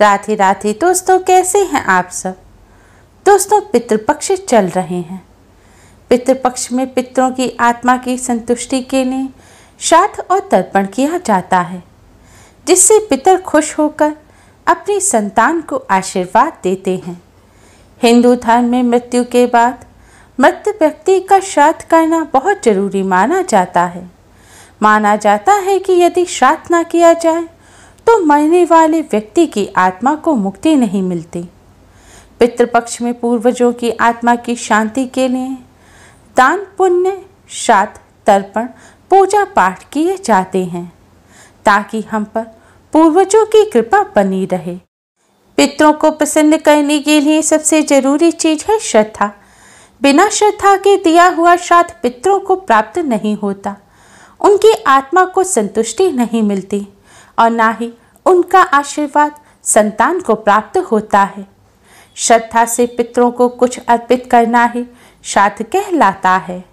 राधे राधे दोस्तों, कैसे हैं आप सब। दोस्तों, पितृपक्ष चल रहे हैं। पितृपक्ष में पितरों की आत्मा की संतुष्टि के लिए श्राद्ध और तर्पण किया जाता है, जिससे पितर खुश होकर अपनी संतान को आशीर्वाद देते हैं। हिंदू धर्म में मृत्यु के बाद मृत व्यक्ति का श्राद्ध करना बहुत जरूरी माना जाता है। माना जाता है कि यदि श्राद्ध न किया जाए तो मरने वाले व्यक्ति की आत्मा को मुक्ति नहीं मिलती। पितृपक्ष में पूर्वजों की आत्मा की शांति के लिए दान पुण्य, श्राद्ध, तर्पण, पूजा पाठ किए जाते हैं, ताकि हम पर पूर्वजों की कृपा बनी रहे। पितरों को प्रसन्न करने के लिए सबसे जरूरी चीज है श्रद्धा। बिना श्रद्धा के दिया हुआ श्राद्ध पितरों को प्राप्त नहीं होता, उनकी आत्मा को संतुष्टि नहीं मिलती और ना ही उनका आशीर्वाद संतान को प्राप्त होता है। श्रद्धा से पितरों को कुछ अर्पित करना ही श्राद्ध कहलाता है।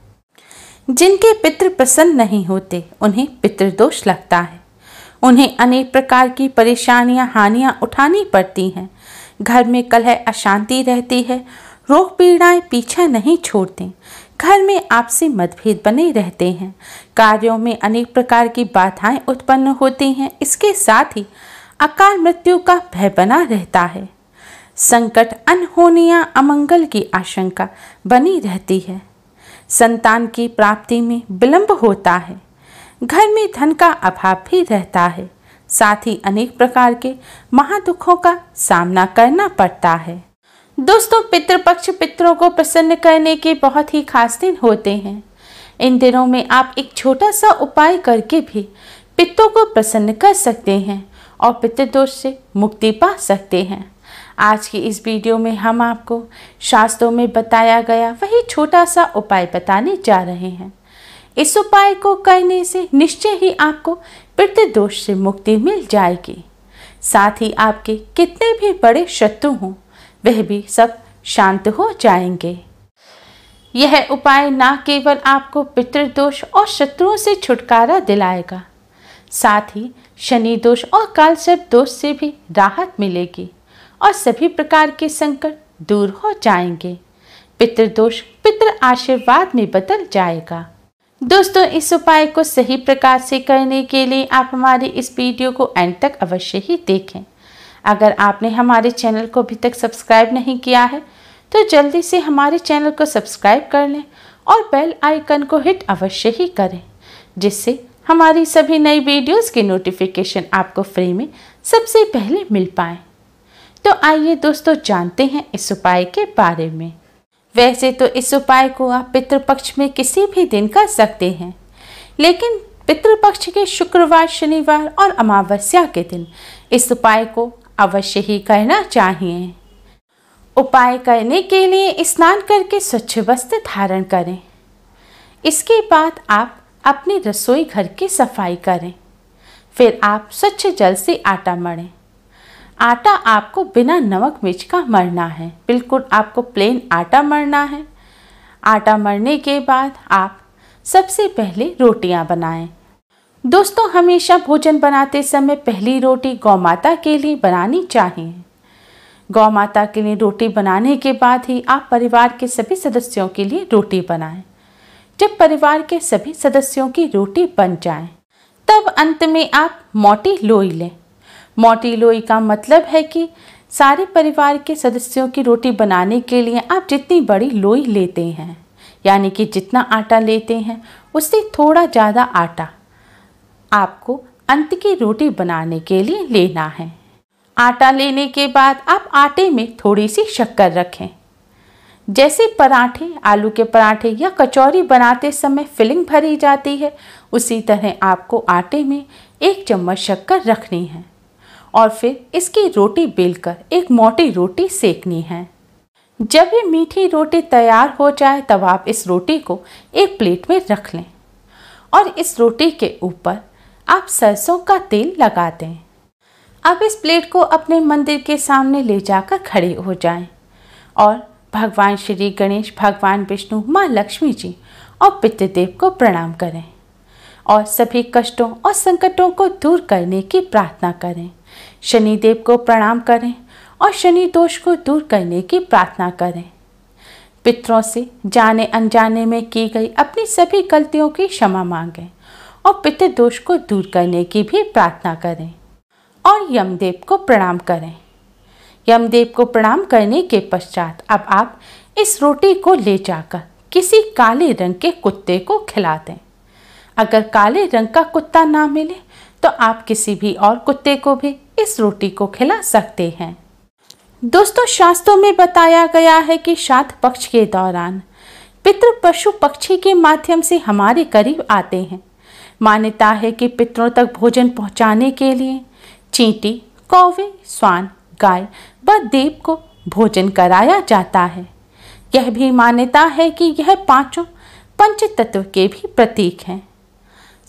जिनके पितृ प्रसन्न नहीं होते उन्हें पितृदोष लगता है। उन्हें अनेक प्रकार की परेशानियां, हानियां उठानी पड़ती हैं। घर में कलह, अशांति रहती है। रोग पीड़ाएं पीछा नहीं छोड़ते। घर में आपसी मतभेद बने रहते हैं। कार्यों में अनेक प्रकार की बाधाएं उत्पन्न होती हैं। इसके साथ ही अकाल मृत्यु का भय बना रहता है। संकट, अनहोनियां, अमंगल की आशंका बनी रहती है। संतान की प्राप्ति में विलंब होता है। घर में धन का अभाव भी रहता है। साथ ही अनेक प्रकार के महादुखों का सामना करना पड़ता है। दोस्तों, पितृपक्ष पितरों को प्रसन्न करने के बहुत ही खास दिन होते हैं। इन दिनों में आप एक छोटा सा उपाय करके भी पितरों को प्रसन्न कर सकते हैं और पितृदोष से मुक्ति पा सकते हैं। आज की इस वीडियो में हम आपको शास्त्रों में बताया गया वही छोटा सा उपाय बताने जा रहे हैं। इस उपाय को करने से निश्चय ही आपको पितृदोष से मुक्ति मिल जाएगी। साथ ही आपके कितने भी बड़े शत्रु हों वह भी सब शांत हो जाएंगे। यह उपाय न केवल आपको पितृदोष और शत्रुओं से छुटकारा दिलाएगा, साथ ही शनि दोष और कालसर्प दोष से भी राहत मिलेगी और सभी प्रकार के संकट दूर हो जाएंगे। पितृदोष पितृ आशीर्वाद में बदल जाएगा। दोस्तों, इस उपाय को सही प्रकार से करने के लिए आप हमारी इस वीडियो को एंड तक अवश्य ही देखें। अगर आपने हमारे चैनल को अभी तक सब्सक्राइब नहीं किया है तो जल्दी से हमारे चैनल को सब्सक्राइब कर लें और बेल आइकन को हिट अवश्य ही करें, जिससे हमारी सभी नई वीडियोस की नोटिफिकेशन आपको फ्री में सबसे पहले मिल पाए। तो आइए दोस्तों, जानते हैं इस उपाय के बारे में। वैसे तो इस उपाय को आप पितृपक्ष में किसी भी दिन कर सकते हैं, लेकिन पितृपक्ष के शुक्रवार, शनिवार और अमावस्या के दिन इस उपाय को अवश्य ही करना चाहिए। उपाय करने के लिए स्नान करके स्वच्छ वस्त्र धारण करें। इसके बाद आप अपनी रसोई घर की सफाई करें। फिर आप स्वच्छ जल से आटा मढ़ें। आटा आपको बिना नमक मिर्च का मढ़ना है। बिल्कुल आपको प्लेन आटा मढ़ना है। आटा मढ़ने के बाद आप सबसे पहले रोटियां बनाएं। दोस्तों, हमेशा भोजन बनाते समय पहली रोटी गौ माता के लिए बनानी चाहिए। गौ माता के लिए रोटी बनाने के बाद ही आप परिवार के सभी सदस्यों के लिए रोटी बनाएं। जब परिवार के सभी सदस्यों की रोटी बन जाए तब अंत में आप मोटी लोई लें। मोटी लोई का मतलब है कि सारे परिवार के सदस्यों की रोटी बनाने के लिए आप जितनी बड़ी लोई लेते हैं, यानी कि जितना आटा लेते हैं उससे थोड़ा ज़्यादा आटा आपको अंत की रोटी बनाने के लिए लेना है। आटा लेने के बाद आप आटे में थोड़ी सी शक्कर रखें। जैसे पराठे, आलू के पराठे या कचौरी बनाते समय फिलिंग भरी जाती है, उसी तरह आपको आटे में 1 चम्मच शक्कर रखनी है और फिर इसकी रोटी बेलकर एक मोटी रोटी सेकनी है। जब ये मीठी रोटी तैयार हो जाए तब आप इस रोटी को एक प्लेट में रख लें और इस रोटी के ऊपर आप सरसों का तेल लगा दें। अब इस प्लेट को अपने मंदिर के सामने ले जाकर खड़े हो जाएं और भगवान श्री गणेश, भगवान विष्णु, माँ लक्ष्मी जी और पितृदेव को प्रणाम करें और सभी कष्टों और संकटों को दूर करने की प्रार्थना करें। शनिदेव को प्रणाम करें और शनि दोष को दूर करने की प्रार्थना करें। पितरों से जाने अनजाने में की गई अपनी सभी गलतियों की क्षमा मांगें और पितृ दोष को दूर करने की भी प्रार्थना करें और यमदेव को प्रणाम करें। यमदेव को प्रणाम करने के पश्चात अब आप इस रोटी को ले जाकर किसी काले रंग के कुत्ते को खिला दें। अगर काले रंग का कुत्ता ना मिले तो आप किसी भी और कुत्ते को भी इस रोटी को खिला सकते हैं। दोस्तों, शास्त्रों में बताया गया है कि श्राद्ध पक्ष के दौरान पितृ पशु पक्षी के माध्यम से हमारे करीब आते हैं। मान्यता है कि पितरों तक भोजन पहुंचाने के लिए चींटी, कौवे, स्वान, गाय व देव को भोजन कराया जाता है। यह भी मान्यता है कि यह पांचों पंच तत्व के भी प्रतीक हैं।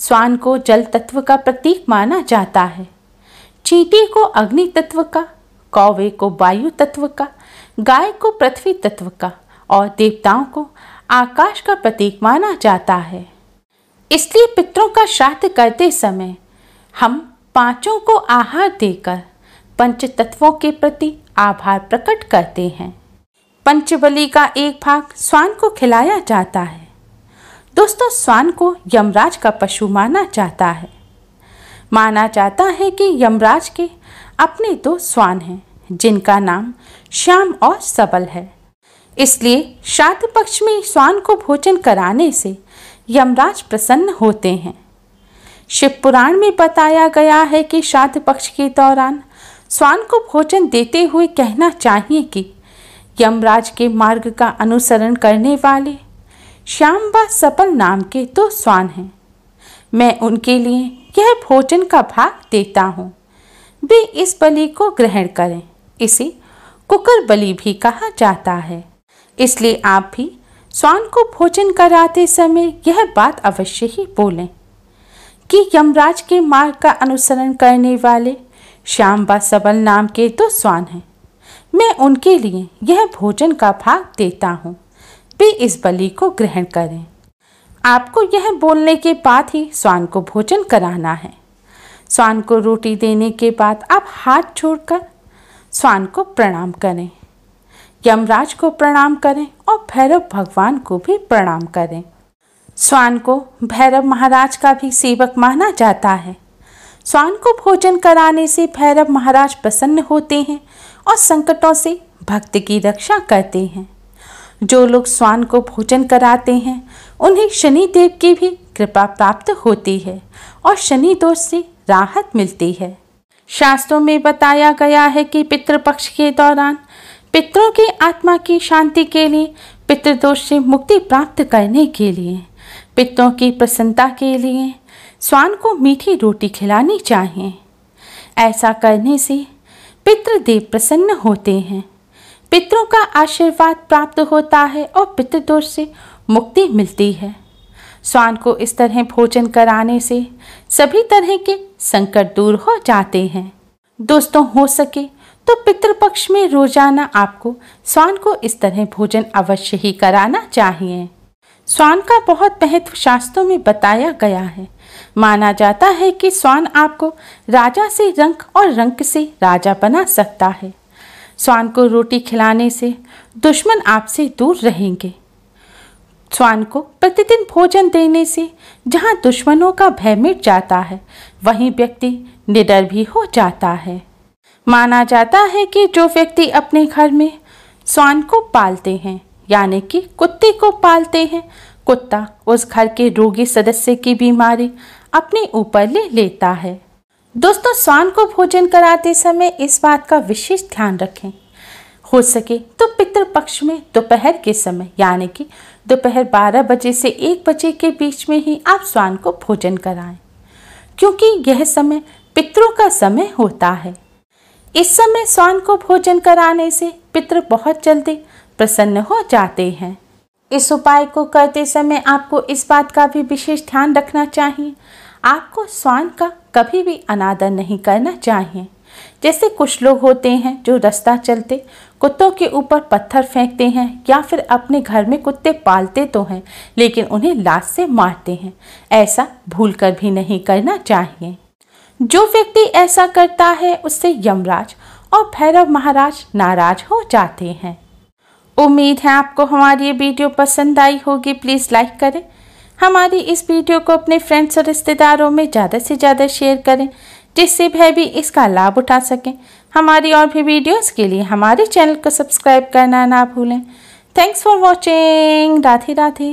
स्वान को जल तत्व का प्रतीक माना जाता है, चींटी को अग्नि तत्व का, कौवे को वायु तत्व का, गाय को पृथ्वी तत्व का और देवताओं को आकाश का प्रतीक माना जाता है। इसलिए पितरों का श्राद्ध करते समय हम पांचों को आहार देकर पंच तत्वों के प्रति आभार प्रकट करते हैं। पंचबली का एक भाग स्वान को खिलाया जाता है। दोस्तों, स्वान को यमराज का पशु माना जाता है। माना जाता है कि यमराज के अपने 2 स्वान हैं जिनका नाम श्याम और सबल है। इसलिए श्राद्ध पक्ष में स्वान को भोजन कराने से यमराज प्रसन्न होते हैं। शिव पुराण में बताया गया है कि श्राद्ध पक्ष के दौरान स्वान को भोजन देते हुए कहना चाहिए कि यमराज के मार्ग का अनुसरण करने वाले श्याम व सबल नाम के 2 स्वान हैं। मैं उनके लिए यह भोजन का भाग देता हूँ। वे इस बलि को ग्रहण करें। इसे कुकर बलि भी कहा जाता है। इसलिए आप भी स्वान को भोजन कराते समय यह बात अवश्य ही बोलें कि यमराज के मार्ग का अनुसरण करने वाले श्याम व सबल नाम के 2 स्वान हैं। मैं उनके लिए यह भोजन का भाग देता हूँ। वे इस बलि को ग्रहण करें। आपको यह बोलने के बाद ही स्वान को भोजन कराना है। स्वान को रोटी देने के बाद आप हाथ जोड़कर स्वान को प्रणाम करें, यमराज को प्रणाम करें और भैरव भगवान को भी प्रणाम करें। स्वान को भैरव महाराज का भी सेवक माना जाता है। स्वान को भोजन कराने से भैरव महाराज प्रसन्न होते हैं और संकटों से भक्त की रक्षा करते हैं। जो लोग स्वान को भोजन कराते हैं उन्हें शनि देव की भी कृपा प्राप्त होती है और शनि दोष से राहत मिलती है। शास्त्रों में बताया गया है कि पितृपक्ष के दौरान पितरों की आत्मा की शांति के लिए, पितृदोष से मुक्ति प्राप्त करने के लिए, पितरों की प्रसन्नता के लिए स्वान को मीठी रोटी खिलानी चाहिए। ऐसा करने से पितृदेव प्रसन्न होते हैं, पितरों का आशीर्वाद प्राप्त होता है और पितृदोष से मुक्ति मिलती है। स्वान को इस तरह भोजन कराने से सभी तरह के संकट दूर हो जाते हैं। दोस्तों, हो सके तो पितृपक्ष में रोजाना आपको स्वान को इस तरह भोजन अवश्य ही कराना चाहिए। स्वान का बहुत महत्व शास्त्रों में बताया गया है। माना जाता है कि स्वान आपको राजा से रंक और रंक से राजा बना सकता है। स्वान को रोटी खिलाने से दुश्मन आपसे दूर रहेंगे। स्वान को प्रतिदिन भोजन देने से जहाँ दुश्मनों का भय मिट जाता है, वहीं व्यक्ति निडर भी हो जाता है। माना जाता है कि जो व्यक्ति अपने घर में स्वान को पालते हैं, यानी कि कुत्ते को पालते हैं, कुत्ता उस घर के रोगी सदस्य की बीमारी अपने ऊपर ले लेता है। दोस्तों, स्वान को भोजन कराते समय इस बात का विशेष ध्यान रखें, हो सके तो पितृपक्ष में दोपहर के समय, यानी कि दोपहर 12 बजे से 1 बजे के बीच में ही आप स्वान को भोजन कराएं, क्योंकि यह समय पितरों का समय होता है। इस समय स्वान को भोजन कराने से पितृ बहुत जल्दी प्रसन्न हो जाते हैं। इस उपाय को करते समय आपको इस बात का भी विशेष ध्यान रखना चाहिए, आपको स्वान का कभी भी अनादर नहीं करना चाहिए। जैसे कुछ लोग होते हैं जो रास्ता चलते कुत्तों के ऊपर पत्थर फेंकते हैं, या फिर अपने घर में कुत्ते पालते तो हैं लेकिन उन्हें लात से मारते हैं। ऐसा भूलकर भी नहीं करना चाहिए। जो व्यक्ति ऐसा करता है उससे यमराज और भैरव महाराज नाराज हो जाते हैं। उम्मीद है आपको हमारी ये वीडियो पसंद आई होगी। प्लीज़ लाइक करें, हमारी इस वीडियो को अपने फ्रेंड्स और रिश्तेदारों में ज़्यादा से ज़्यादा शेयर करें, जिससे वह भी इसका लाभ उठा सकें। हमारी और भी वीडियोस के लिए हमारे चैनल को सब्सक्राइब करना ना भूलें। Thanks for watching. Radhe Radhe.